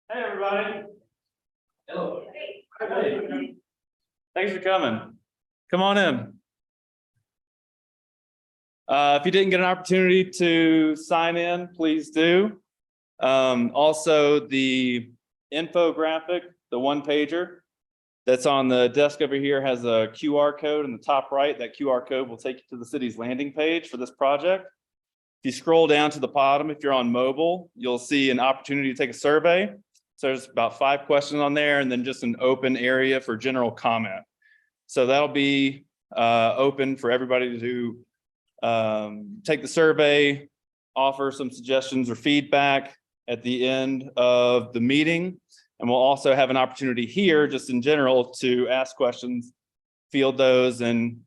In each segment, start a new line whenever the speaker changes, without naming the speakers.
Hey, everybody. Hello. Hey. Thanks for coming. Come on in. If you didn't get an opportunity to sign in, please do. Also, the infographic, the one pager that's on the desk over here has a QR code in the top right. That QR code will take you to the city's landing page for this project. If you scroll down to the bottom, if you're on mobile, you'll see an opportunity to take a survey. So there's about 5 questions on there, and then just an open area for general comment. So that'll be open for everybody to take the survey, offer some suggestions or feedback at the end of the meeting. And we'll also have an opportunity here, just in general, to ask questions, field those, and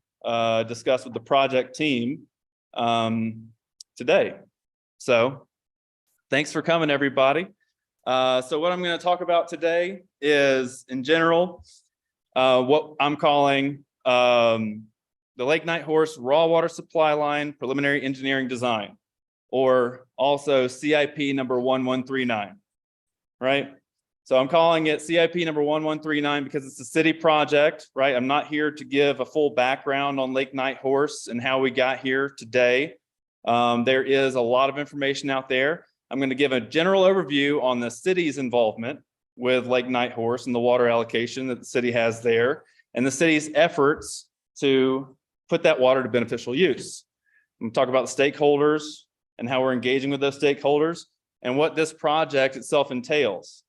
discuss with the project team today. So thanks for coming, everybody. So what I'm going to talk about today is, in general, what I'm calling the Lake Nighthorse Raw Water Supply Line Preliminary Engineering Design, or also CIP number 1139, right? So I'm calling it CIP number 1139 because it's a city project, right? I'm not here to give a full background on Lake Nighthorse and how we got here today. There is a lot of information out there. I'm going to give a general overview on the city's involvement with Lake Nighthorse and the water allocation that the city has there, and the city's efforts to put that water to beneficial use. I'm going to talk about the stakeholders and how we're engaging with those stakeholders and what this project itself entails,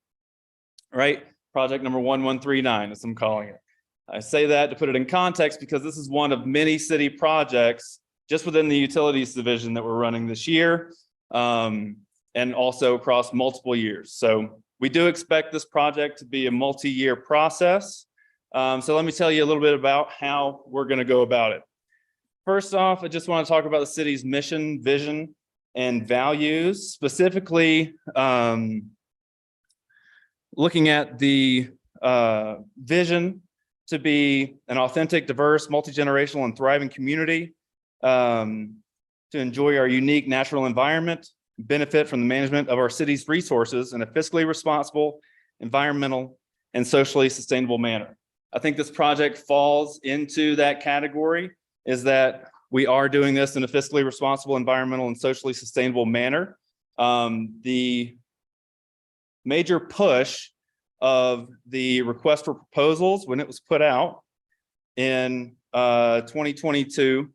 right? Project number 1139, as I'm calling it. I say that to put it in context because this is one of many city projects just within the utilities division that we're running this year. And also across multiple years. So we do expect this project to be a multi-year process. So let me tell you a little bit about how we're going to go about it. First off, I just want to talk about the city's mission, vision, and values, specifically looking at the vision to be an authentic, diverse, multi-generational, and thriving community, to enjoy our unique natural environment, benefit from the management of our city's resources in a fiscally responsible, environmental, and socially sustainable manner. I think this project falls into that category, is that we are doing this in a fiscally responsible, environmental, and socially sustainable manner. The major push of the request for proposals when it was put out in 2022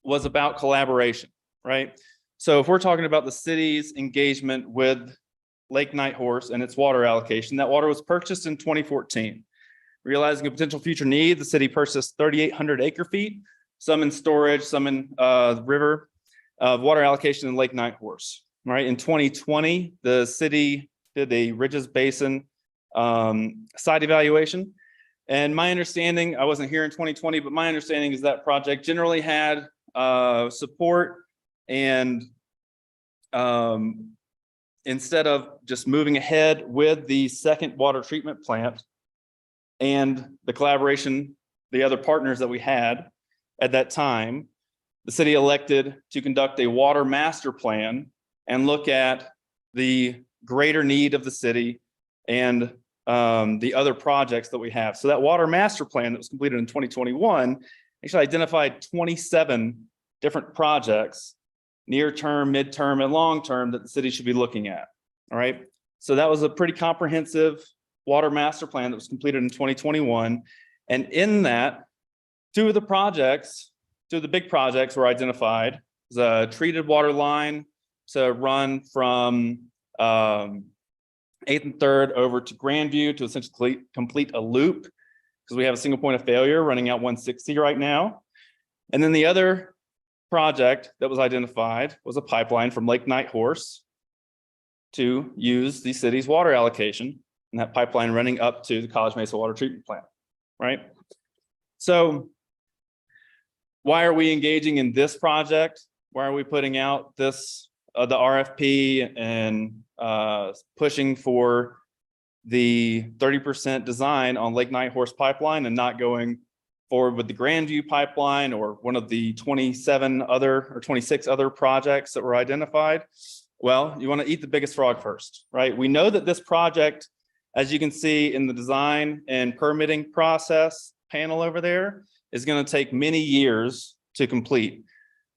was about collaboration, right? So if we're talking about the city's engagement with Lake Nighthorse and its water allocation, that water was purchased in 2014. Realizing a potential future need, the city purchased 3,800 acre feet, some in storage, some in the river, of water allocation in Lake Nighthorse. Right, in 2020, the city did a Ridges Basin site evaluation. And my understanding, I wasn't here in 2020, but my understanding is that project generally had support. And instead of just moving ahead with the second water treatment plant and the collaboration, the other partners that we had at that time, the city elected to conduct a water master plan and look at the greater need of the city and the other projects that we have. So that water master plan that was completed in 2021 actually identified 27 different projects, near term, midterm, and long term, that the city should be looking at. All right. So that was a pretty comprehensive water master plan that was completed in 2021. And in that, two of the big projects were identified. The treated water line to run from 8th and 3rd over to Grandview to essentially complete a loop, because we have a single point of failure running out 160 right now. And then the other project that was identified was a pipeline from Lake Nighthorse to use the city's water allocation, and that pipeline running up to the College Mesa water treatment plant, right? So why are we engaging in this project? Why are we putting out this, the RFP and pushing for the 30% design on Lake Nighthorse pipeline and not going forward with the Grandview pipeline or one of the 26 other projects that were identified? Well, you want to eat the biggest frog first, right? We know that this project, as you can see in the design and permitting process panel over there, is going to take many years to complete.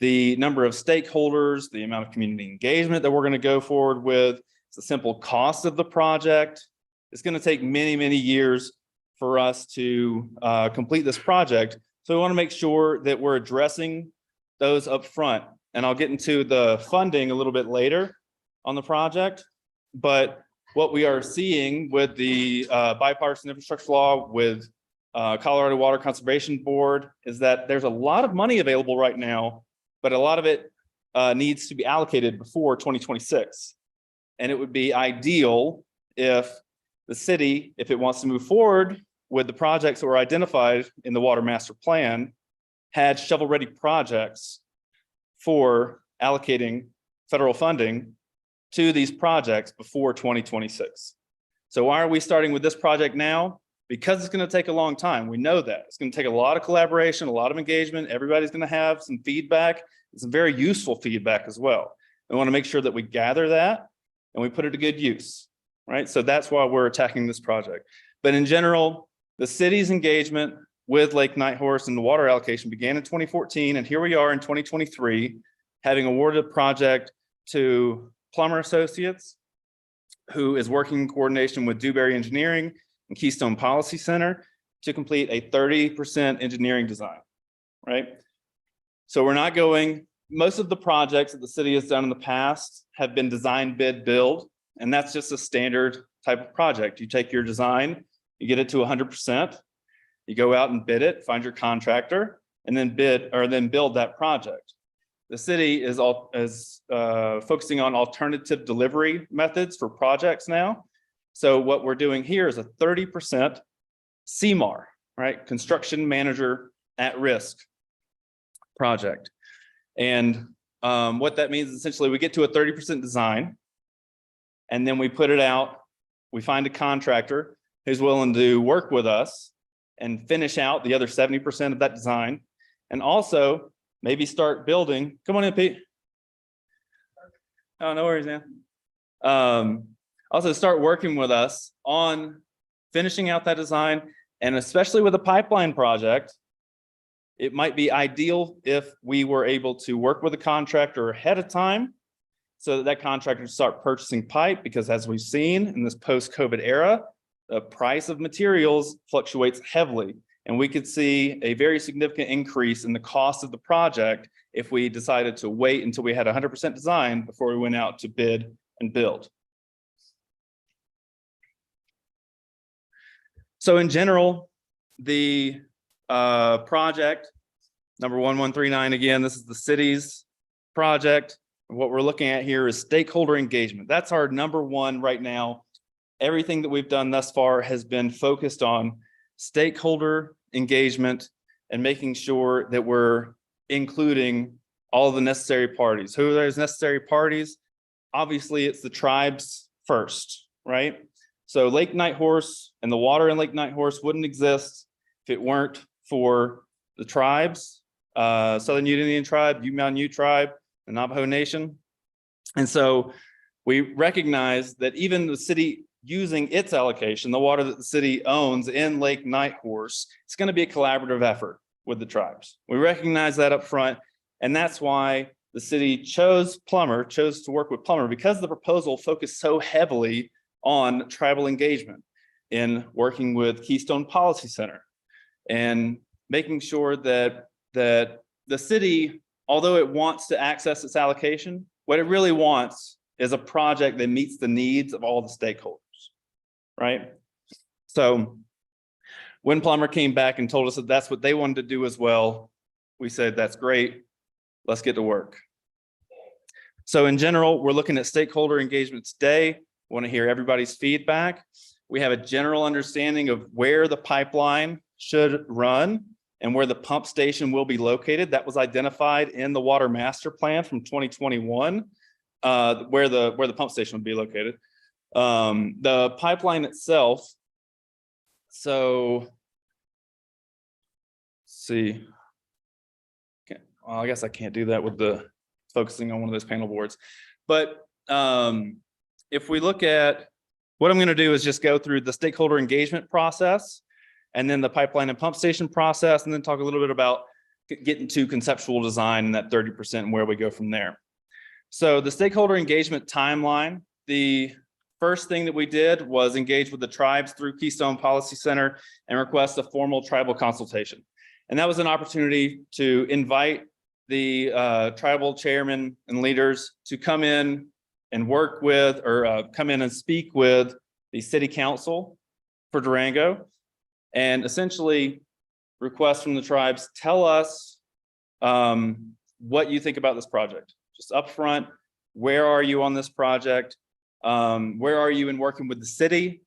The number of stakeholders, the amount of community engagement that we're going to go forward with, the simple cost of the project. It's going to take many, many years for us to complete this project. So we want to make sure that we're addressing those up front. And I'll get into the funding a little bit later on the project. But what we are seeing with the bipartisan infrastructure law with Colorado Water Conservation Board is that there's a lot of money available right now, but a lot of it needs to be allocated before 2026. And it would be ideal if the city, if it wants to move forward with the projects that were identified in the water master plan, had shovel-ready projects for allocating federal funding to these projects before 2026. So why are we starting with this project now? Because it's going to take a long time. We know that. It's going to take a lot of collaboration, a lot of engagement. Everybody's going to have some feedback. It's very useful feedback as well. We want to make sure that we gather that and we put it to good use, right? So that's why we're attacking this project. But in general, the city's engagement with Lake Nighthorse and the water allocation began in 2014, and here we are in 2023, having awarded a project to Plummer Associates, who is working in coordination with Dewberry Engineering and Keystone Policy Center to complete a 30% engineering design, right? So we're not going, most of the projects that the city has done in the past have been design, bid, build, and that's just a standard type of project. You take your design, you get it to 100%, you go out and bid it, find your contractor, and then build that project. The city is focusing on alternative delivery methods for projects now. So what we're doing here is a 30% CMAR, right? Construction Manager at Risk project. And what that means is essentially we get to a 30% design, and then we put it out. We find a contractor who's willing to work with us and finish out the other 70% of that design, and also maybe start building. Come on in, Pete. Oh, no worries, man. Also start working with us on finishing out that design, and especially with a pipeline project, it might be ideal if we were able to work with a contractor ahead of time so that contractor start purchasing pipe, because as we've seen in this post-COVID era, the price of materials fluctuates heavily, and we could see a very significant increase in the cost of the project if we decided to wait until we had 100% design before we went out to bid and build. So in general, the project number 1139, again, this is the city's project. What we're looking at here is stakeholder engagement. That's our number one right now. Everything that we've done thus far has been focused on stakeholder engagement and making sure that we're including all the necessary parties. Who are those necessary parties? Obviously, it's the tribes first, right? So Lake Nighthorse and the water in Lake Nighthorse wouldn't exist if it weren't for the tribes, Southern Ute Indian Tribe, Ute Tribe, the Navajo Nation. And so we recognize that even the city using its allocation, the water that the city owns in Lake Nighthorse, it's going to be a collaborative effort with the tribes. We recognize that up front, and that's why the city chose to work with Plummer, because the proposal focused so heavily on tribal engagement in working with Keystone Policy Center and making sure that the city, although it wants to access its allocation, what it really wants is a project that meets the needs of all the stakeholders, right? So when Plummer came back and told us that that's what they wanted to do as well, we said, that's great, let's get to work. So in general, we're looking at stakeholder engagement today. We want to hear everybody's feedback. We have a general understanding of where the pipeline should run and where the pump station will be located. That was identified in the water master plan from 2021, where the pump station would be located. The pipeline itself, so let's see. Okay. Well, I guess I can't do that with the focusing on one of those panel boards. But if we look at what I'm going to do is just go through the stakeholder engagement process and then the pipeline and pump station process, and then talk a little bit about getting to conceptual design and that 30% and where we go from there. So the stakeholder engagement timeline, the first thing that we did was engage with the tribes through Keystone Policy Center and request a formal tribal consultation. And that was an opportunity to invite the tribal chairmen and leaders to come in and work with, or come in and speak with the city council for Durango, and essentially request from the tribes, tell us what you think about this project. Just upfront, where are you on this project? Where are you in working with the city?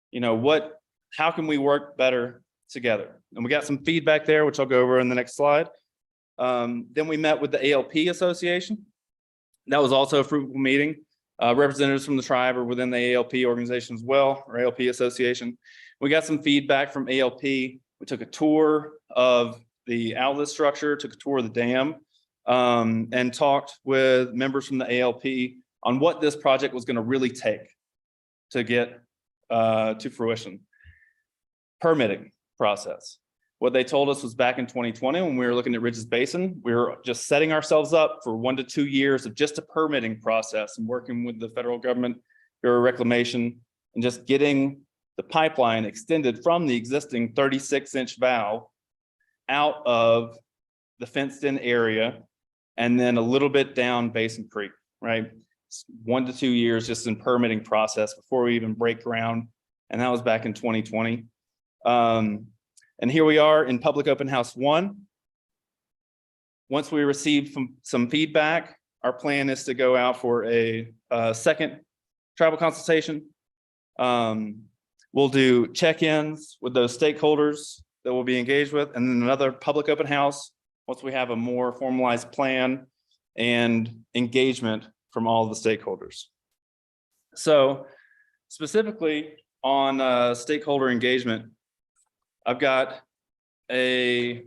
You know, how can we work better together? And we got some feedback there, which I'll go over in the next slide. Then we met with the ALP Association. That was also a fruitful meeting. Representatives from the tribe are within the ALP organization as well, or ALP Association. We got some feedback from ALP. We took a tour of the outlet structure, took a tour of the dam, and talked with members from the ALP on what this project was going to really take to get to fruition. Permitting process. What they told us was back in 2020, when we were looking at Ridges Basin, we were just setting ourselves up for 1 to 2 years of just a permitting process and working with the federal government, Bureau of Reclamation, and just getting the pipeline extended from the existing 36-inch valve out of the fenced-in area and then a little bit down Basin Creek, right? 1 to 2 years just in permitting process before we even break ground. And that was back in 2020. And here we are in Public Open House 1. Once we receive some feedback, our plan is to go out for a second tribal consultation. We'll do check-ins with those stakeholders that we'll be engaged with, and then another public open house once we have a more formalized plan and engagement from all of the stakeholders. So specifically on stakeholder engagement, I've got 3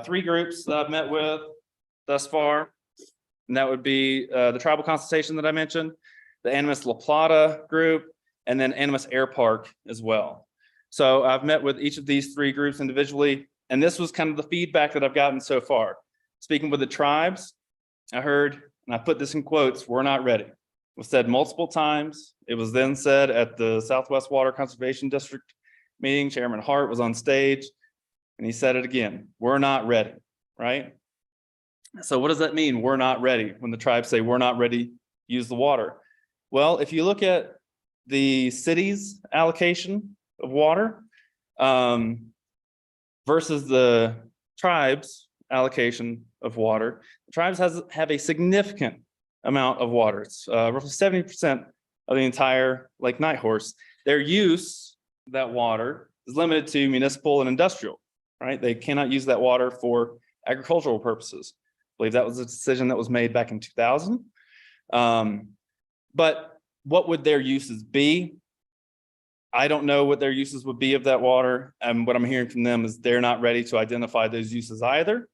groups that I've met with thus far, and that would be the tribal consultation that I mentioned, the Animas La Plata group, and then Animas Air Park as well. So I've met with each of these 3 groups individually, and this was kind of the feedback that I've gotten so far. Speaking with the tribes, I heard, and I put this in quotes, "We're not ready." It was said multiple times. It was then said at the Southwest Water Conservation District meeting. Chairman Hart was on stage and he said it again, "We're not ready," right? So what does that mean? We're not ready when the tribes say we're not ready to use the water. Well, if you look at the city's allocation of water versus the tribes' allocation of water, the tribes have a significant amount of water. It's roughly 70% of the entire Lake Nighthorse. Their use of that water is limited to municipal and industrial, right? They cannot use that water for agricultural purposes. I believe that was a decision that was made back in 2000. But what would their uses be? I don't know what their uses would be of that water. And what I'm hearing from them is they're not ready to identify those uses either.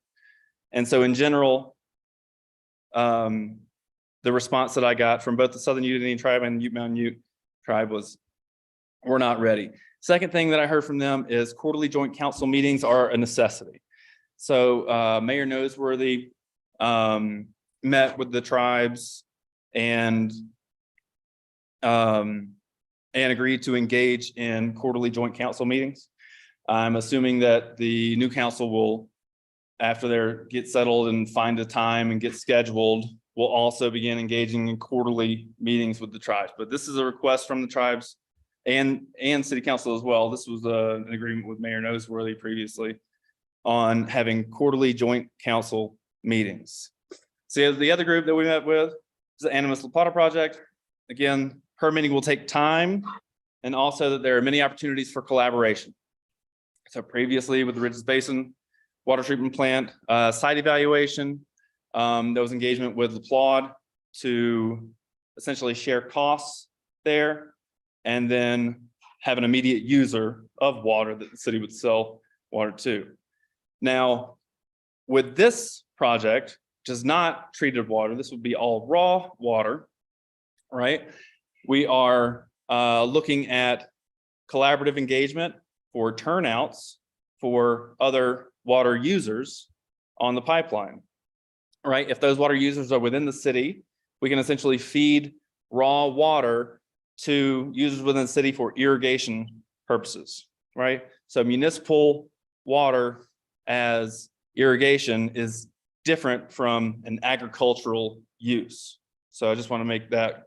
And so in general, the response that I got from both the Southern Ute Indian Tribe and Ute Mountain Ute Tribe was, we're not ready. Second thing that I heard from them is quarterly joint council meetings are a necessity. So Mayor Noseworthy met with the tribes and agreed to engage in quarterly joint council meetings. I'm assuming that the new council will, after they get settled and find a time and get scheduled, will also begin engaging in quarterly meetings with the tribes. But this is a request from the tribes and city council as well. This was an agreement with Mayor Noseworthy previously on having quarterly joint council meetings. So the other group that we met with is the Animas La Plata project. Again, permitting will take time, and also that there are many opportunities for collaboration. So previously with the Ridges Basin water treatment plant site evaluation, there was engagement with LaPlaud to essentially share costs there, and then have an immediate user of water that the city would sell water to. Now, with this project, which is not treated water, this would be all raw water, right? We are looking at collaborative engagement for turnouts for other water users on the pipeline, right? If those water users are within the city, we can essentially feed raw water to users within the city for irrigation purposes, right? So municipal water as irrigation is different from an agricultural use. So I just want to make that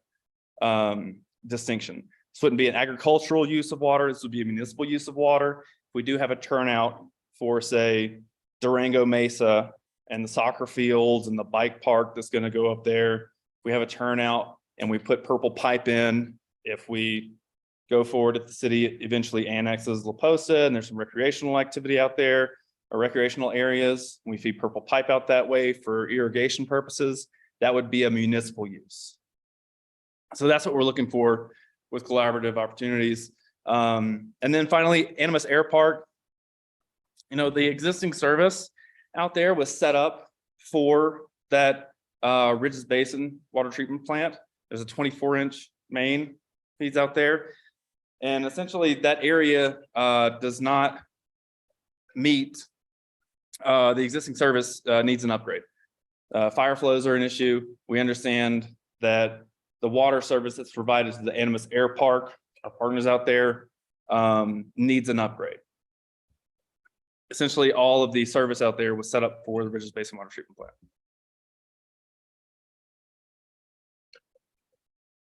distinction. This wouldn't be an agricultural use of water. This would be a municipal use of water. We do have a turnout for, say, Durango Mesa and the soccer fields and the bike park that's going to go up there. We have a turnout and we put purple pipe in. If we go forward, if the city eventually annexes La Posa and there's some recreational activity out there or recreational areas, we feed purple pipe out that way for irrigation purposes, that would be a municipal use. So that's what we're looking for with collaborative opportunities. And then finally, Animas Air Park. You know, the existing service out there was set up for that Ridges Basin water treatment plant. There's a 24-inch main feeds out there. And essentially that area does not meet the existing service needs an upgrade. Fire flows are an issue. We understand that the water service that's provided to the Animas Air Park, our partners out there, needs an upgrade. Essentially, all of the service out there was set up for the Ridges Basin water treatment plant.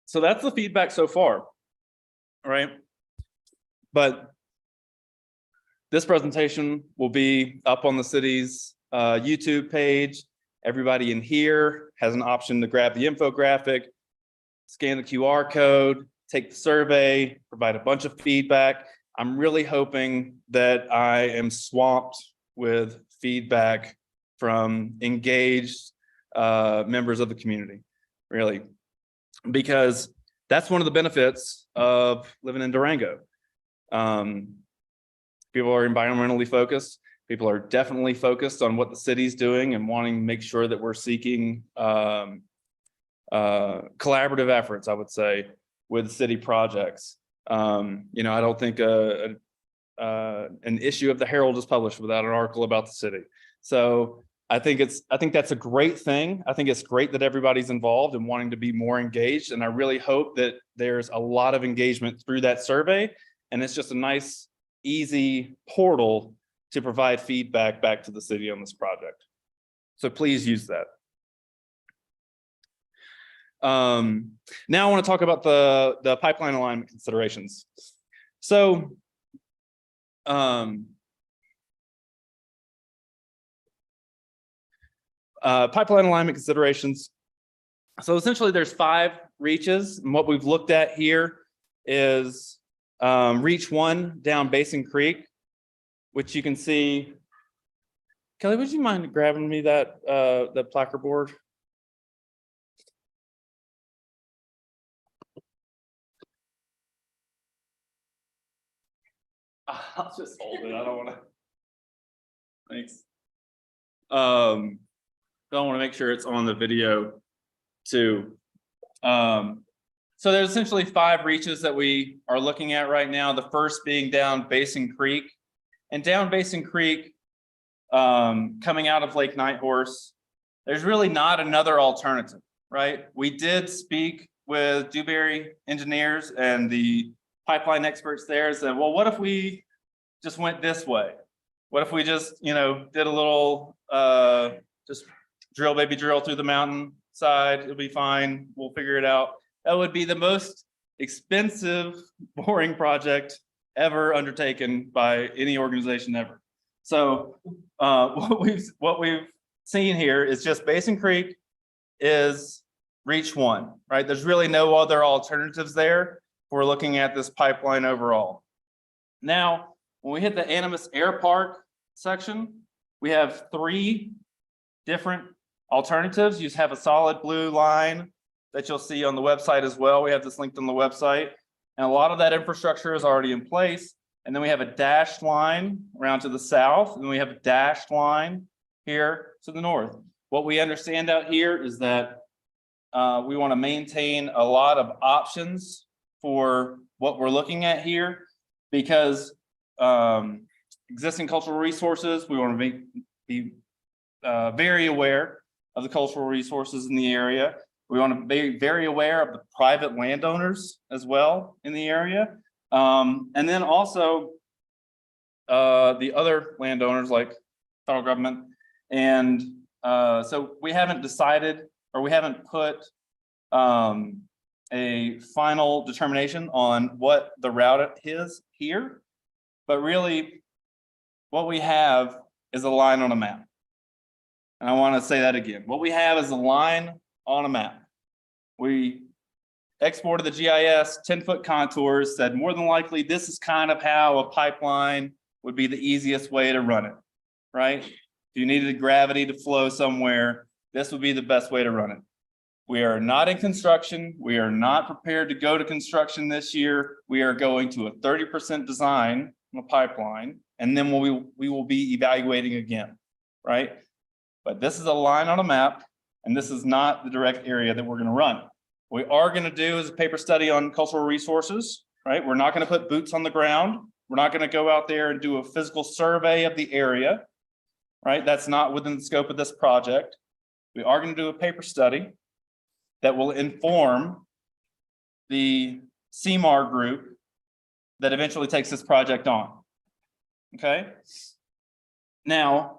So that's the feedback so far, right? But this presentation will be up on the city's YouTube page. Everybody in here has an option to grab the infographic, scan the QR code, take the survey, provide a bunch of feedback. I'm really hoping that I am swamped with feedback from engaged members of the community, really, because that's one of the benefits of living in Durango. People are environmentally focused. People are definitely focused on what the city's doing and wanting to make sure that we're seeking collaborative efforts, I would say, with city projects. You know, I don't think an issue of the Herald is published without an article about the city. So I think that's a great thing. I think it's great that everybody's involved and wanting to be more engaged. And I really hope that there's a lot of engagement through that survey. And it's just a nice, easy portal to provide feedback back to the city on this project. So please use that. Now I want to talk about the pipeline alignment considerations. So pipeline alignment considerations. So essentially there's 5 reaches, and what we've looked at here is reach 1 down Basin Creek, which you can see. Kelly, would you mind grabbing me that the placard board? I'll just hold it. I don't want to. Thanks. I want to make sure it's on the video too. So there's essentially 5 reaches that we are looking at right now. The first being down Basin Creek, and down Basin Creek, coming out of Lake Nighthorse, there's really not another alternative, right? We did speak with Dewberry engineers and the pipeline experts there, said, well, what if we just went this way? What if we just, you know, did a little, just drill, baby drill through the mountain side, it'll be fine, we'll figure it out. That would be the most expensive, boring project ever undertaken by any organization ever. So what we've seen here is just Basin Creek is reach 1, right? There's really no other alternatives there. We're looking at this pipeline overall. Now, when we hit the Animas Air Park section, we have 3 different alternatives. You have a solid blue line that you'll see on the website as well. We have this linked on the website, and a lot of that infrastructure is already in place. And then we have a dashed line around to the south, and we have a dashed line here to the north. What we understand out here is that we want to maintain a lot of options for what we're looking at here, because existing cultural resources, we want to be very aware of the cultural resources in the area. We want to be very aware of the private landowners as well in the area. And then also the other landowners like federal government. And so we haven't decided, or we haven't put a final determination on what the route is here, but really what we have is a line on a map. And I want to say that again. What we have is a line on a map. We exported the GIS 10-foot contours, said more than likely this is kind of how a pipeline would be the easiest way to run it, right? If you needed gravity to flow somewhere, this would be the best way to run it. We are not in construction. We are not prepared to go to construction this year. We are going to a 30% design on a pipeline, and then we will be evaluating again, right? But this is a line on a map, and this is not the direct area that we're going to run. What we are going to do is a paper study on cultural resources, right? We're not going to put boots on the ground. We're not going to go out there and do a physical survey of the area, right? That's not within the scope of this project. We are going to do a paper study that will inform the CMAR group that eventually takes this project on, okay? Now,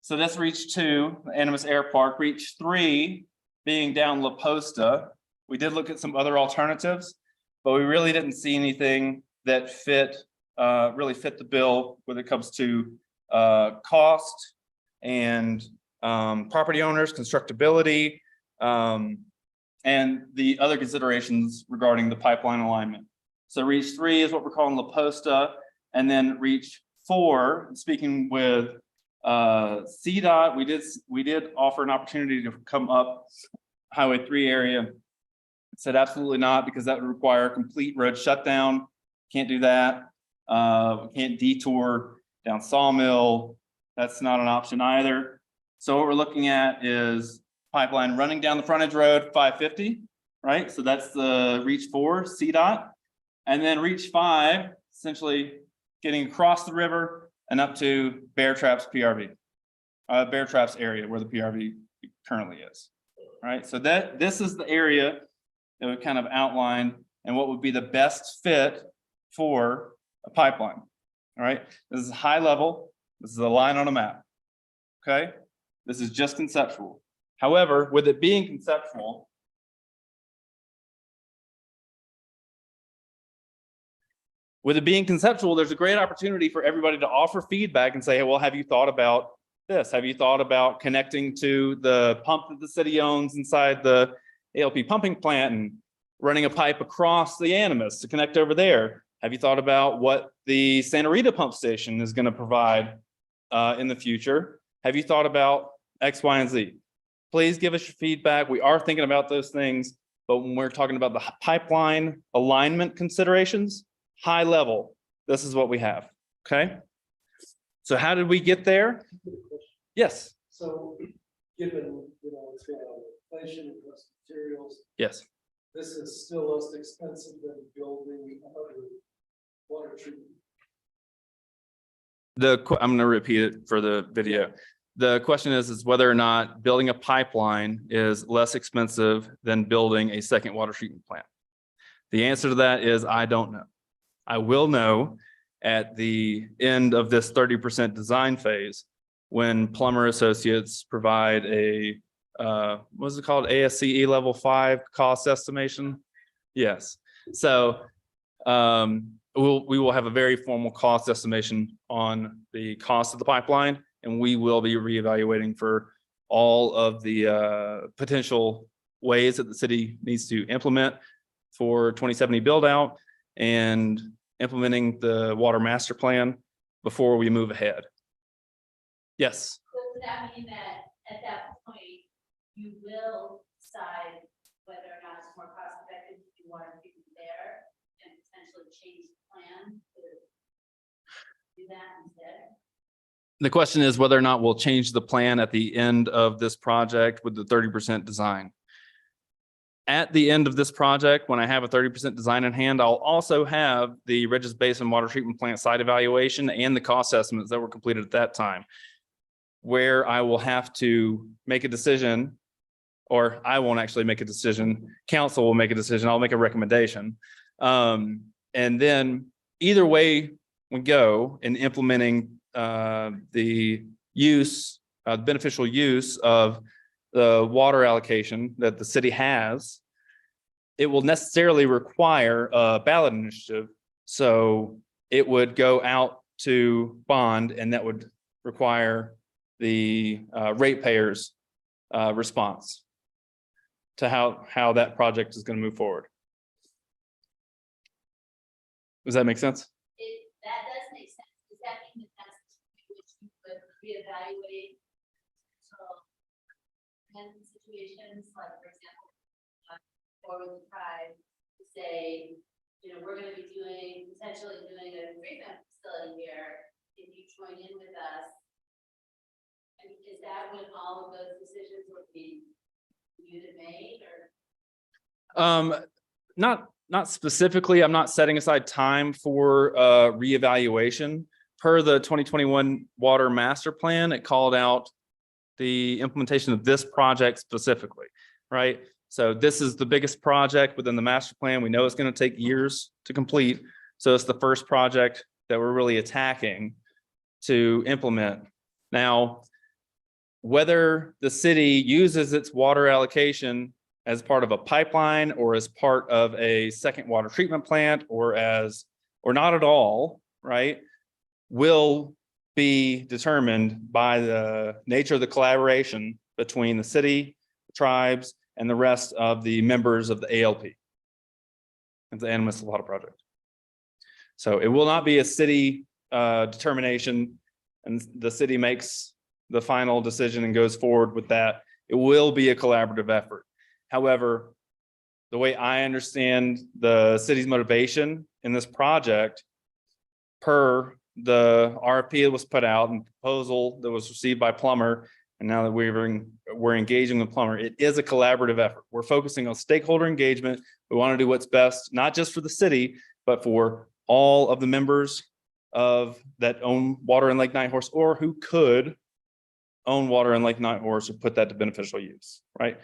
so that's reach 2, the Animas Air Park. Reach 3 being down La Posta. We did look at some other alternatives, but we really didn't see anything that really fit the bill when it comes to cost and property owners, constructability, and the other considerations regarding the pipeline alignment. So reach 3 is what we're calling La Posta, and then reach 4, speaking with CDOT, we did offer an opportunity to come up Highway 3 area. Said absolutely not, because that would require a complete road shutdown. Can't do that. We can't detour down Sawmill. That's not an option either. So what we're looking at is pipeline running down the frontage road 550, right? So that's the reach 4 CDOT, and then reach 5 essentially getting across the river and up to Bear Traps PRV, Bear Traps area where the PRV currently is, right? So this is the area that we kind of outlined and what would be the best fit for a pipeline, all right? This is high level. This is a line on a map, okay? This is just conceptual. However, with it being conceptual, there's a great opportunity for everybody to offer feedback and say, hey, well, have you thought about this? Have you thought about connecting to the pump that the city owns inside the ALP pumping plant and running a pipe across the Animas to connect over there? Have you thought about what the Santa Rita pump station is going to provide in the future? Have you thought about X, Y, and Z? Please give us your feedback. We are thinking about those things, but when we're talking about the pipeline alignment considerations, high level, this is what we have, okay? So how did we get there? Yes.
So given, what's going on with inflation, cost of materials,
yes,
this is still less expensive than building other water treatment.
I'm going to repeat it for the video. The question is whether or not building a pipeline is less expensive than building a second water treatment plant. The answer to that is I don't know. I will know at the end of this 30% design phase when Plummer Associates provide a what's it called? ASCE level 5 cost estimation. Yes. So we will have a very formal cost estimation on the cost of the pipeline, and we will be reevaluating for all of the potential ways that the city needs to implement for 2070 build out and implementing the water master plan before we move ahead. Yes.
So does that mean that at that point, you will decide whether or not it's more cost effective to do water treatment there and potentially change the plan to do that instead?
The question is whether or not we'll change the plan at the end of this project with the 30% design. At the end of this project, when I have a 30% design in hand, I'll also have the Regis Basin Water Treatment Plant site evaluation and the cost estimates that were completed at that time, where I will have to make a decision, or I won't actually make a decision. Council will make a decision. I'll make a recommendation. And then either way we go in implementing the beneficial use of the water allocation that the city has, it will necessarily require a ballot initiative. So it would go out to bond, and that would require the ratepayers' response to how that project is going to move forward. Does that make sense?
That does make sense. Does that mean that that's which you could reevaluate and situations, like for example, or with the tribe to say, you know, we're going to be potentially doing a treatment facility here. If you join in with us, I mean, is that when all of those decisions would be viewed and made, or?
Not specifically. I'm not setting aside time for reevaluation. Per the 2021 Water Master Plan, it called out the implementation of this project specifically, right? So this is the biggest project within the master plan. We know it's going to take years to complete. So it's the first project that we're really attacking to implement. Now, whether the city uses its water allocation as part of a pipeline or as part of a second water treatment plant or not at all, right, will be determined by the nature of the collaboration between the city, the tribes, and the rest of the members of the ALP, the Animas Water Project. So it will not be a city determination, and the city makes the final decision and goes forward with that. It will be a collaborative effort. However, the way I understand the city's motivation in this project, per the RFP that was put out and proposal that was received by Plummer, and now that we're engaging with Plummer, it is a collaborative effort. We're focusing on stakeholder engagement. We want to do what's best, not just for the city, but for all of the members of that own water in Lake Nighthorse, or who could own water in Lake Nighthorse or put that to beneficial use, right?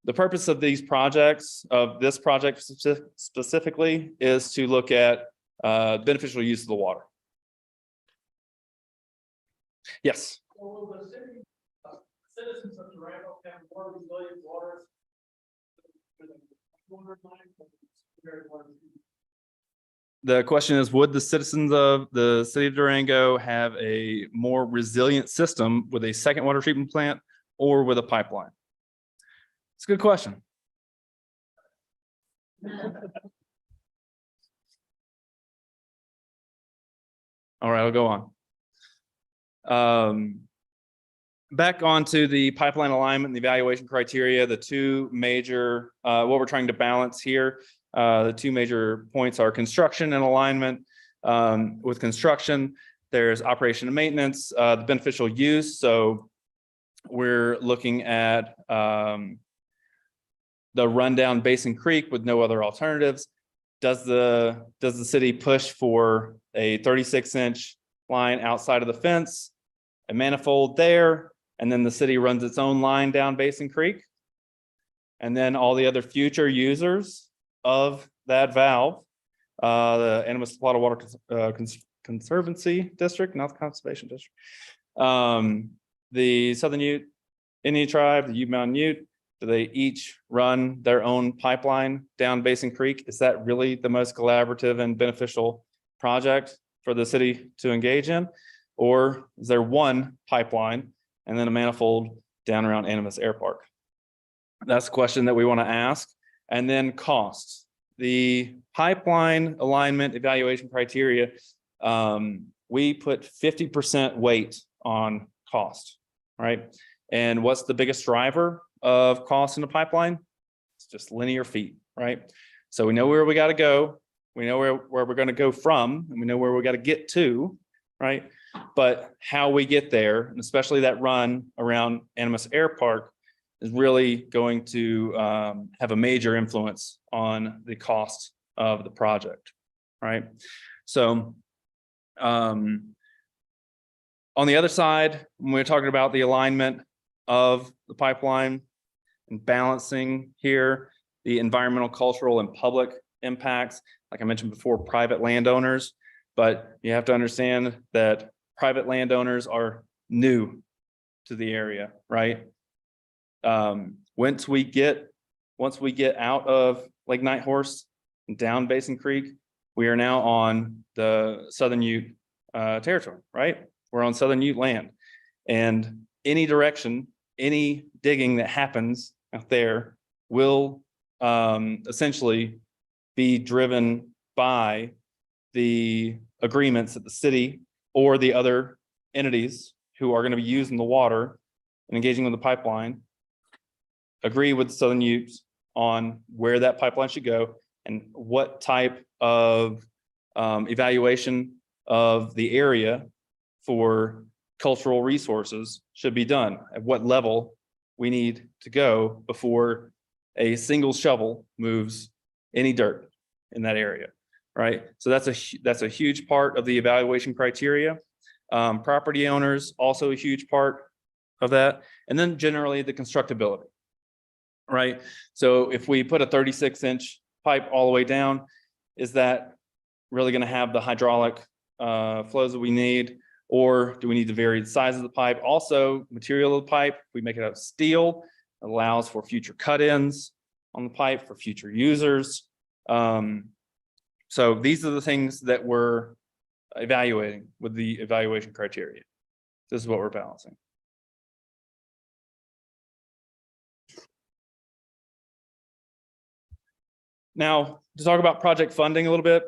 The purpose of these projects, of this project specifically, is to look at beneficial use of the water. Yes.
So will the city, citizens of Durango have more resilient waters than
The question is, would the citizens of the city of Durango have a more resilient system with a second water treatment plant or with a pipeline? It's a good question. All right, I'll go on. Back onto the pipeline alignment and the evaluation criteria, the two major, what we're trying to balance here, the two major points are construction and alignment. With construction, there's operation and maintenance, the beneficial use. So we're looking at the rundown Basin Creek with no other alternatives. Does the city push for a 36-inch line outside of the fence, a manifold there, and then the city runs its own line down Basin Creek? And then all the other future users of that valve, the Animas Water Conservancy District, not the Conservation District, the Southern Ute Indian Tribe, the Ute Mountain Ute, do they each run their own pipeline down Basin Creek? Is that really the most collaborative and beneficial project for the city to engage in? Or is there one pipeline and then a manifold down around Animas Air Park? That's a question that we want to ask. And then costs. The pipeline alignment evaluation criteria, we put 50% weight on cost, right? And what's the biggest driver of cost in the pipeline? It's just linear feet, right? So we know where we got to go. We know where we're going to go from, and we know where we got to get to, right? But how we get there, and especially that run around Animas Air Park, is really going to have a major influence on the cost of the project, right? So on the other side, when we're talking about the alignment of the pipeline and balancing here, the environmental, cultural, and public impacts, like I mentioned before, private landowners, but you have to understand that private landowners are new to the area, right? Once we get out of Lake Nighthorse and down Basin Creek, we are now on the Southern Ute territory, right? We're on Southern Ute land, and any direction, any digging that happens out there will essentially be driven by the agreements that the city or the other entities who are going to be using the water and engaging with the pipeline agree with the Southern Utes on where that pipeline should go and what type of evaluation of the area for cultural resources should be done, at what level we need to go before a single shovel moves any dirt in that area, right? So that's a huge part of the evaluation criteria. Property owners, also a huge part of that. And then generally the constructability, right? So if we put a 36-inch pipe all the way down, is that really going to have the hydraulic flows that we need? Or do we need to vary the size of the pipe? Also, material of the pipe, we make it out of steel, it allows for future cut-ins on the pipe for future users. So these are the things that we're evaluating with the evaluation criteria. This is what we're balancing. Now, to talk about project funding a little bit,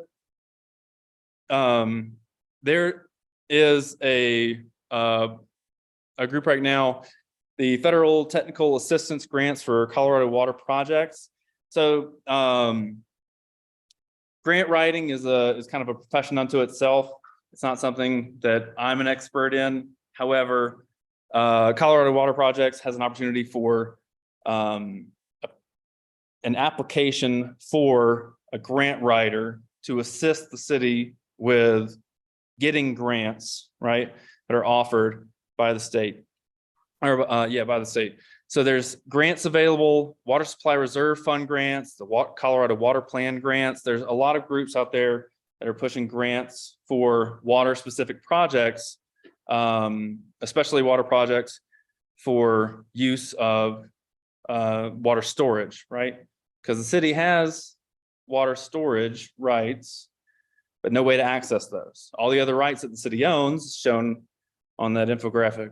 there is a group right now, the Federal Technical Assistance Grants for Colorado Water Projects. So grant writing is kind of a profession unto itself. It's not something that I'm an expert in. However, Colorado Water Projects has an opportunity for an application for a grant writer to assist the city with getting grants, right, that are offered by the state, or by the state. So there's grants available, Water Supply Reserve Fund grants, the Colorado Water Plan grants. There's a lot of groups out there that are pushing grants for water-specific projects, especially water projects for use of water storage, right? Because the city has water storage rights, but no way to access those. All the other rights that the city owns, shown on that infographic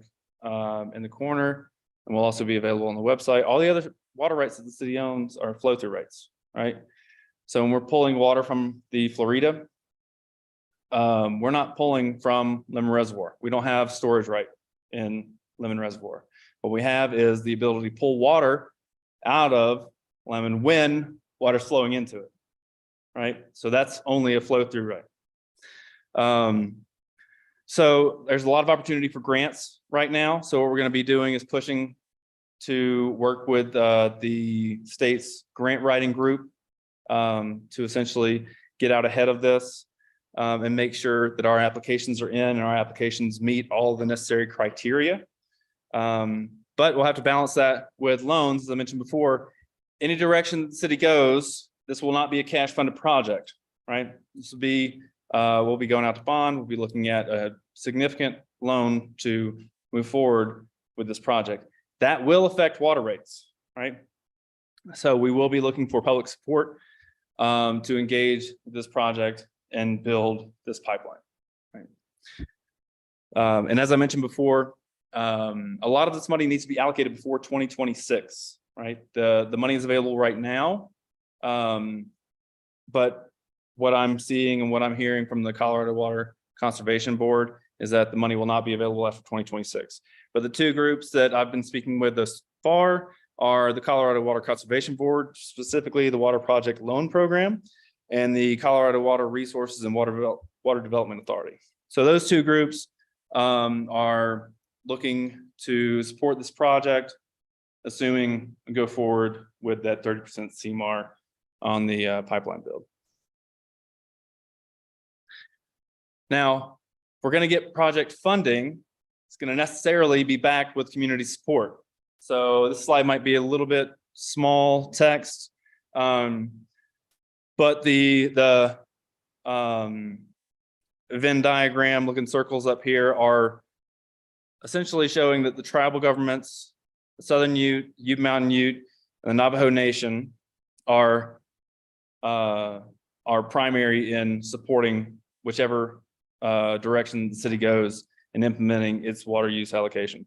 in the corner, and will also be available on the website. All the other water rights that the city owns are flow-through rights, right? So when we're pulling water from the Florida, we're not pulling from Lemon Reservoir. We don't have storage right in Lemon Reservoir. What we have is the ability to pull water out of Lemon when water's flowing into it, right? So that's only a flow-through right. So there's a lot of opportunity for grants right now. So what we're going to be doing is pushing to work with the state's grant writing group to essentially get out ahead of this and make sure that our applications are in and our applications meet all the necessary criteria. But we'll have to balance that with loans, as I mentioned before. Any direction the city goes, this will not be a cash funded project, right? This will be, we'll be going out to bond. We'll be looking at a significant loan to move forward with this project. That will affect water rates, right? So we will be looking for public support to engage this project and build this pipeline, right? And as I mentioned before, a lot of this money needs to be allocated before 2026, right? The money is available right now. But what I'm seeing and what I'm hearing from the Colorado Water Conservation Board is that the money will not be available after 2026. But the two groups that I've been speaking with thus far are the Colorado Water Conservation Board, specifically the Water Project Loan Program, and the Colorado Water Resources and Water Development Authority. So those two groups are looking to support this project, assuming we go forward with that 30% CMAR on the pipeline build. Now, if we're going to get project funding, it's going to necessarily be backed with community support. So this slide might be a little bit small text, but the Venn diagram looking circles up here are essentially showing that the tribal governments, the Southern Ute, Ute Mountain Ute, and the Navajo Nation are primary in supporting whichever direction the city goes in implementing its water use allocation.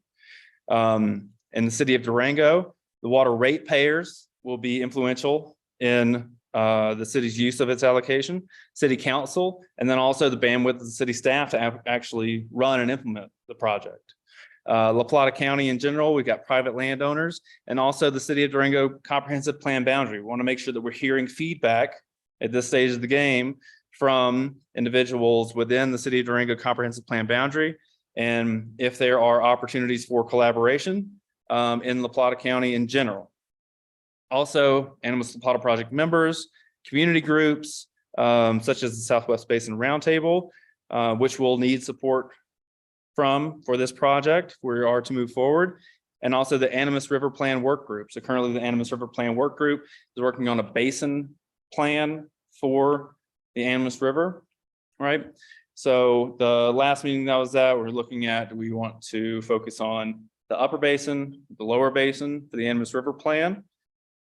In the city of Durango, the water ratepayers will be influential in the city's use of its allocation, city council, and then also the bandwidth of the city staff to actually run and implement the project. La Plata County in general, we've got private landowners, and also the city of Durango comprehensive plan boundary. We want to make sure that we're hearing feedback at this stage of the game from individuals within the city of Durango comprehensive plan boundary. And if there are opportunities for collaboration in La Plata County in general. Also, Animas La Plata project members, community groups, such as the Southwest Basin Roundtable, which will need support for this project if we are to move forward. And also the Animas River Plan Work Group. So currently the Animas River Plan Work Group is working on a basin plan for the Animas River, right? So the last meeting that I was at, we want to focus on the upper basin, the lower basin for the Animas River Plan.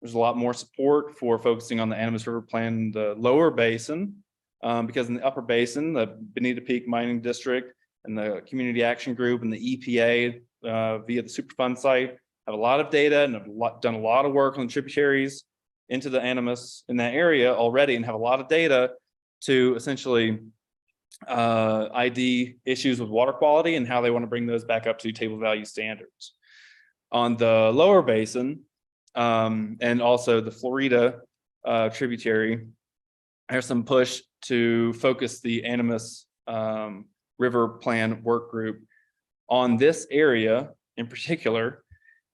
There's a lot more support for focusing on the Animas River Plan, the lower basin, because in the upper basin, the Bonita Peak Mining District and the Community Action Group and the EPA via the Superfund site have a lot of data and have done a lot of work on tributaries into the Animas in that area already and have a lot of data to essentially ID issues with water quality and how they want to bring those back up to table value standards. On the lower basin and also the Florida tributary, there's some push to focus the Animas River Plan Work Group on this area in particular.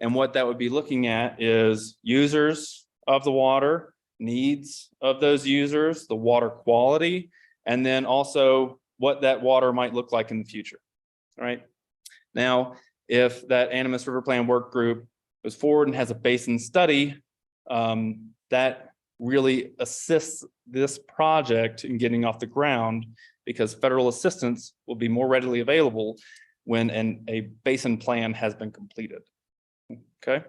And what that would be looking at is users of the water, needs of those users, the water quality, and then also what that water might look like in the future, right? Now, if that Animas River Plan Work Group goes forward and has a basin study, that really assists this project in getting off the ground because federal assistance will be more readily available when a basin plan has been completed, okay?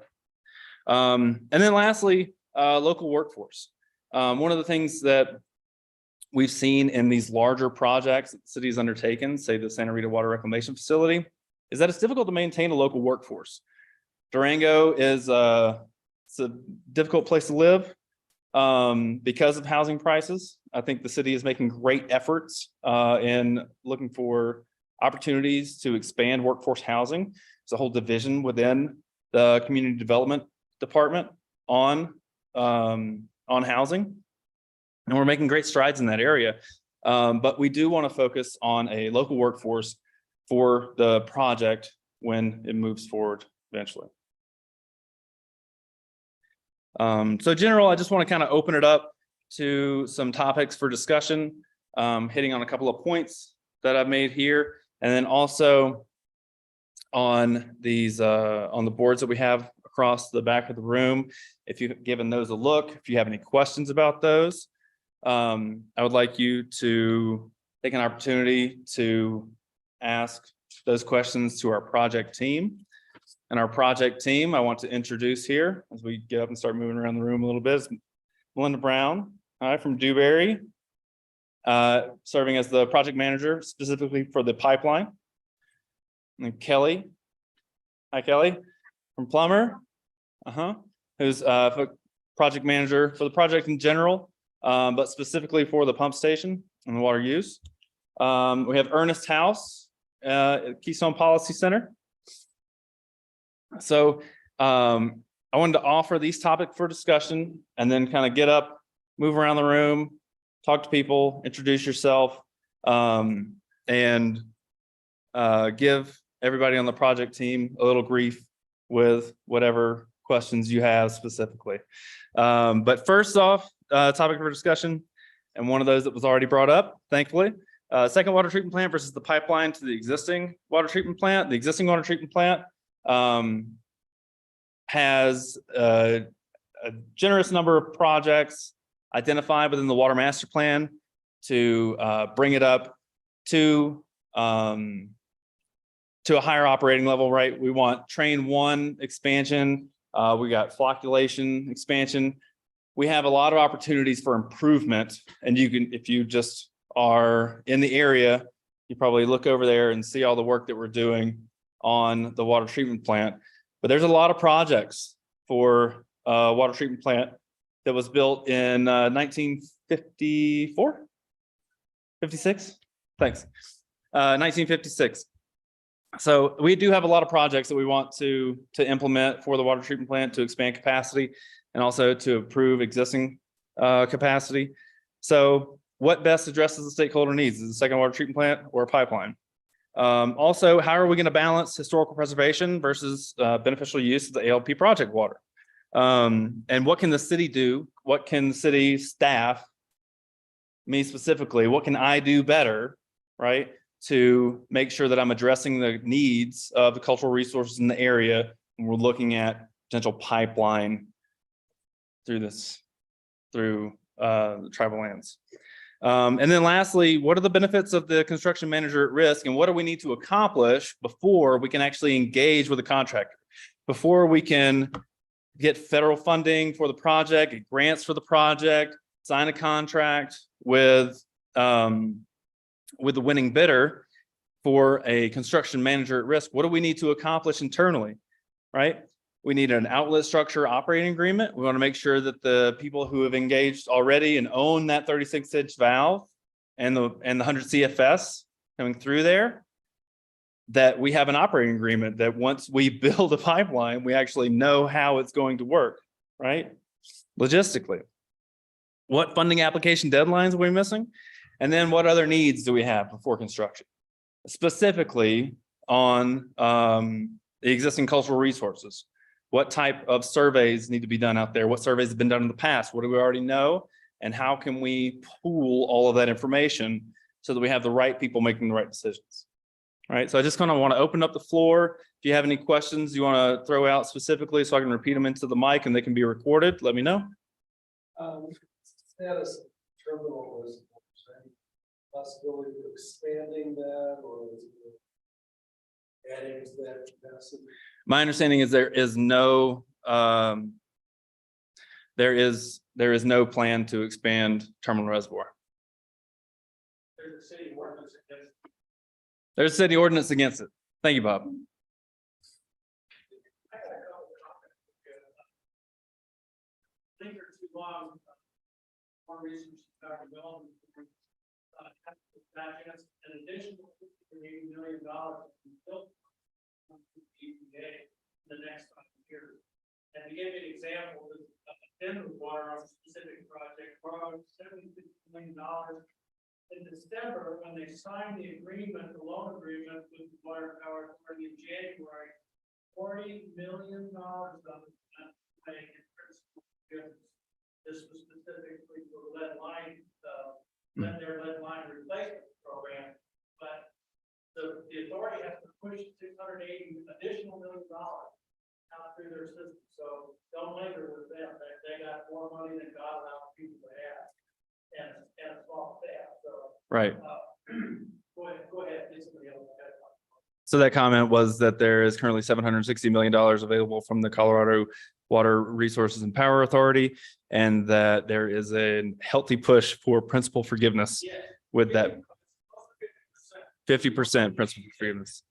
And then lastly, local workforce. One of the things that we've seen in these larger projects that the city has undertaken, say the Santa Rita Water Reclamation Facility, is that it's difficult to maintain a local workforce. Durango is it's a difficult place to live because of housing prices. I think the city is making great efforts in looking for opportunities to expand workforce housing. There's a whole division within the community development department on housing. And we're making great strides in that area. But we do want to focus on a local workforce for the project when it moves forward eventually. So general, I just want to kind of open it up to some topics for discussion, hitting on a couple of points that I've made here, and then also on these on the boards that we have across the back of the room. If you've given those a look, if you have any questions about those, I would like you to take an opportunity to ask those questions to our project team. And our project team, I want to introduce here as we get up and start moving around the room a little bit, is Melinda Brown, from Dewberry, serving as the project manager specifically for the pipeline. And Kelly, hi Kelly, from Plummer, who's project manager for the project in general, but specifically for the pump station and the water use. We have Ernest House at Keystone Policy Center. So I wanted to offer these topics for discussion and then kind of get up, move around the room, talk to people, introduce yourself, and give everybody on the project team a little grief with whatever questions you have specifically. But first off, topic for discussion, and one of those that was already brought up, thankfully, second water treatment plant versus the pipeline to the existing water treatment plant. The existing water treatment plant has a generous number of projects identified within the water master plan to bring it up to a higher operating level, right? We want train 1 expansion. We got flocculation expansion. We have a lot of opportunities for improvement, and you can, if you just are in the area, you probably look over there and see all the work that we're doing on the water treatment plant. But there's a lot of projects for water treatment plant that was built in 1954, 56. Thanks. 1956. So we do have a lot of projects that we want to implement for the water treatment plant to expand capacity and also to improve existing capacity. So what best addresses the stakeholder needs? Is it a second water treatment plant or a pipeline? Also, how are we going to balance historical preservation versus beneficial use of the ALP project water? And what can the city do? What can the city staff, me specifically, what can I do better, right, to make sure that I'm addressing the needs of the cultural resources in the area when we're looking at potential pipeline through the tribal lands? And then lastly, what are the benefits of the construction manager at risk, and what do we need to accomplish before we can actually engage with a contractor, before we can get federal funding for the project, get grants for the project, sign a contract with the winning bidder for a construction manager at risk? What do we need to accomplish internally, right? We need an outlet structure operating agreement. We want to make sure that the people who have engaged already and own that 36-inch valve and the 100 CFS coming through there, that we have an operating agreement that once we build a pipeline, we actually know how it's going to work, right? Logistically. What funding application deadlines are we missing? And then what other needs do we have before construction? Specifically on the existing cultural resources. What type of surveys need to be done out there? What surveys have been done in the past? What do we already know? And how can we pool all of that information so that we have the right people making the right decisions? All right, so I just kind of want to open up the floor. If you have any questions you want to throw out specifically so I can repeat them into the mic and they can be recorded, let me know.
Status of terminal is any possibility of expanding that, or is it adding to that capacity?
My understanding is there is no plan to expand terminal reservoir.
There's a city ordinance against it.
There's a city ordinance against it. Thank you, Bob.
I got a couple of comments. I think they're too long. One reason Dr. Bell an additional $80 million built EPA in the next 5 years. And to give you an example, the Denver water on a specific project borrowed $76 million. In December, when they signed the agreement, the loan agreement with the Water Power Authority in January, $40 million of it paying interest forgiveness. This was specifically for lead line, their lead line replacement program, but the authority has to push $680 additional million out through their system. So don't linger with them. They got more money than God allows people to have, and a small staff. So
Right.
Go ahead. Get somebody else.
So that comment was that there is currently $760 million available from the Colorado Water Resources and Power Authority, and that there is a healthy push for principal forgiveness with that 50% principal forgiveness.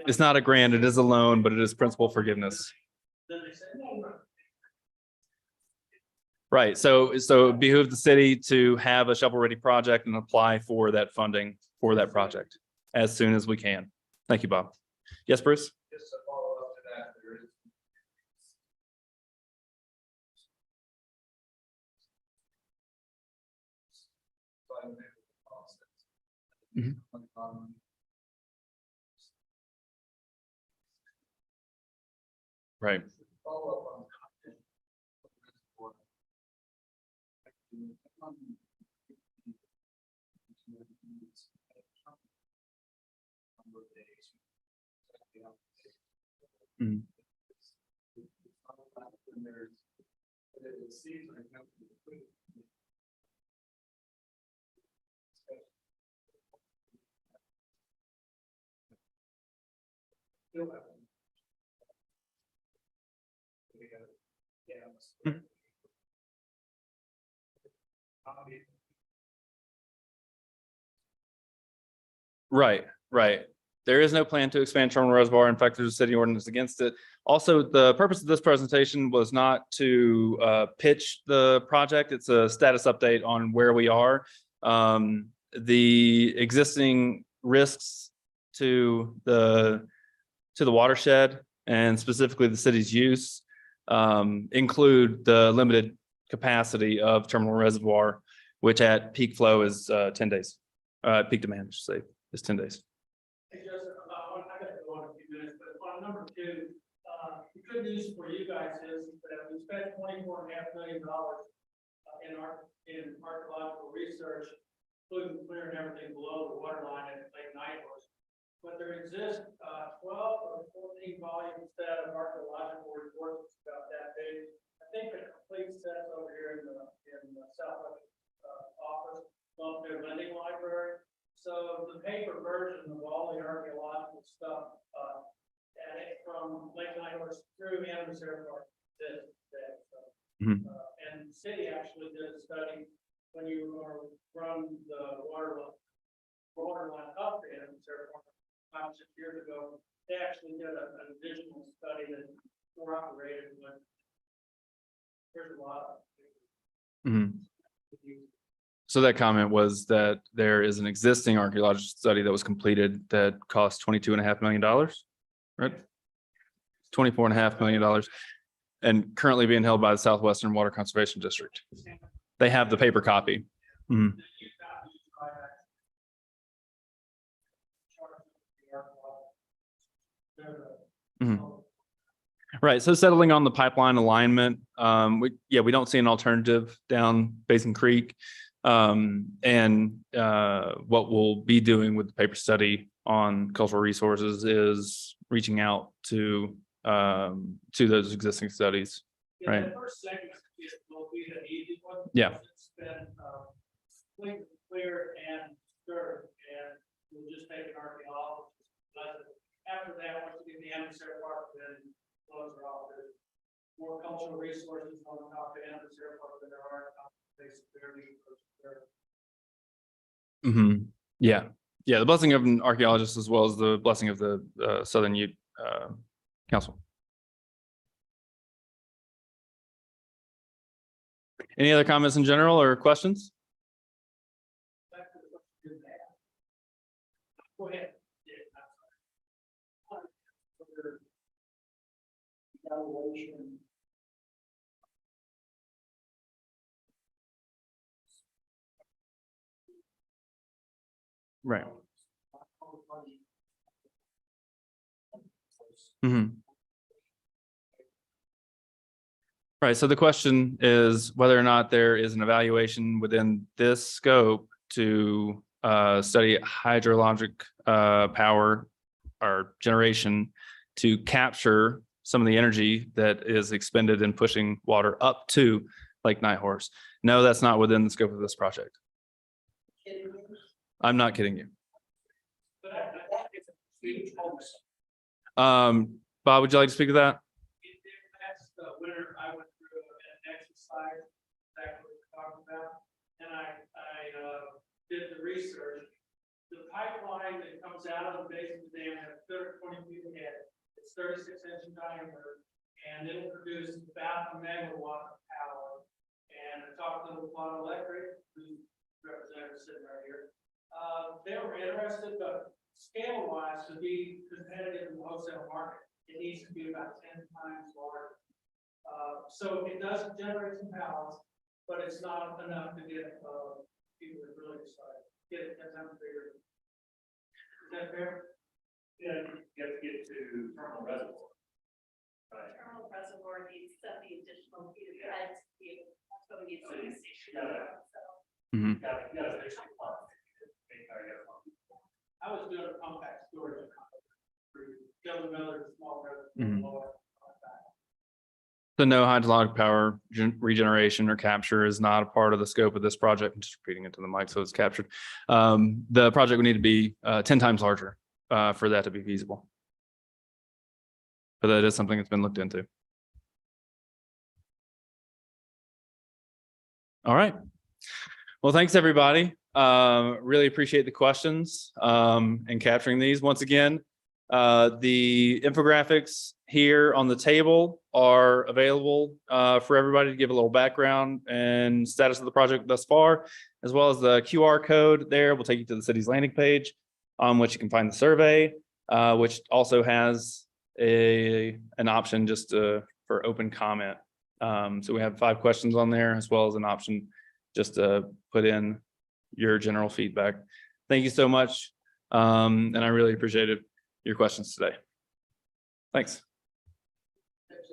It's not a grant, it is a loan, but it is principal forgiveness. Right. So it behooves the city to have a shovel-ready project and apply for that funding for that project as soon as we can. Thank you, Bob. Yes, Bruce?
Just to follow up to that, there is.
Mhm. Right.
Follow up on.
Mhm.
It seems like
Right, right. There is no plan to expand Terminal Reservoir. In fact, there's a city ordinance against it. Also, the purpose of this presentation was not to pitch the project. It's a status update on where we are. The existing risks to the watershed and specifically the city's use include the limited capacity of Terminal Reservoir, which at peak flow is 10 days. Peak demand, I should say, is 10 days.
Hey, Joseph, I got to go in a few minutes, but on number two, the good news for you guys is that we spent $24.5 million in archaeological research, including clearing everything below the water line at Lake Nighthorse. But there exists 12 or 14 volume set of archaeological reports about that big. I think the complete set's over here in the Southwest office, along their lending library. So the paper version of all the archaeological stuff, and it from Lake Nighthorse through Anderson Airport to today. So, and the city actually did a study when you run the water line up to Anderson Airport 5 or 6 years ago. They actually did an additional study that more operated when there's a lot of.
So that comment was that there is an existing archaeological study that was completed that cost $22.5 million, right? $24.5 million and currently being held by the Southwestern Water Conservation District. They have the paper copy. Right. So settling on the pipeline alignment, we don't see an alternative down Basin Creek. And what we'll be doing with the paper study on cultural resources is reaching out to those existing studies.
Yeah,
right.
The first segment will be the easy one.
Yeah.
It's been clear and stirred, and we'll just take an archaeologist. After that, once we get the Anderson Park, then those are all good. More cultural resources on the top of Anderson Park than there are on basic barely.
Yeah. Yeah. The blessing of an archaeologist as well as the blessing of the Southern Ute Council. Any other comments in general or questions?
Go ahead. Evaluation.
Right. Mhm. Right, so the question is whether or not there is an evaluation within this scope to study hydrologic power or generation to capture some of the energy that is expended in pushing water up to Lake Nighthorse. No, that's not within the scope of this project. I'm not kidding you.
But I it's a huge focus.
Bob, would you like to speak to that?
That's the winter, I went through an exercise, exactly what we're talking about, and I did the research. The pipeline that comes out of the base of the dam has 20 feet ahead, it's 36-inch in diameter, and it'll produce about a megawatt of power. And I talked to the Water Electric, who's representative sitting right here. They were interested, but scale-wise, to be competitive in the wholesale market, it needs to be about 10 times larger. So it does generate some power, but it's not enough to get people to really excited. Get it 10 times bigger. Is that fair?
Yeah, you have to get to terminal reservoir. Right.
Terminal reservoir needs 70 additional feet of heads to be able, that's what we need to do.
Mhm.
You gotta fix the pump.
I was doing a compact storage. Build another small
Mhm.
reservoir.
So no hydrologic power regeneration or capture is not a part of the scope of this project. I'm just repeating it to the mic so it's captured. The project would need to be 10 times larger for that to be feasible. But that is something that's been looked into. All right. Well, thanks, everybody. Really appreciate the questions and capturing these. Once again, the infographics here on the table are available for everybody to give a little background and status of the project thus far, as well as the QR code there will take you to the city's landing page on which you can find the survey, which also has an option just for open comment. So we have 5 questions on there, as well as an option just to put in your general feedback. Thank you so much. And I really appreciated your questions today. Thanks.
It's-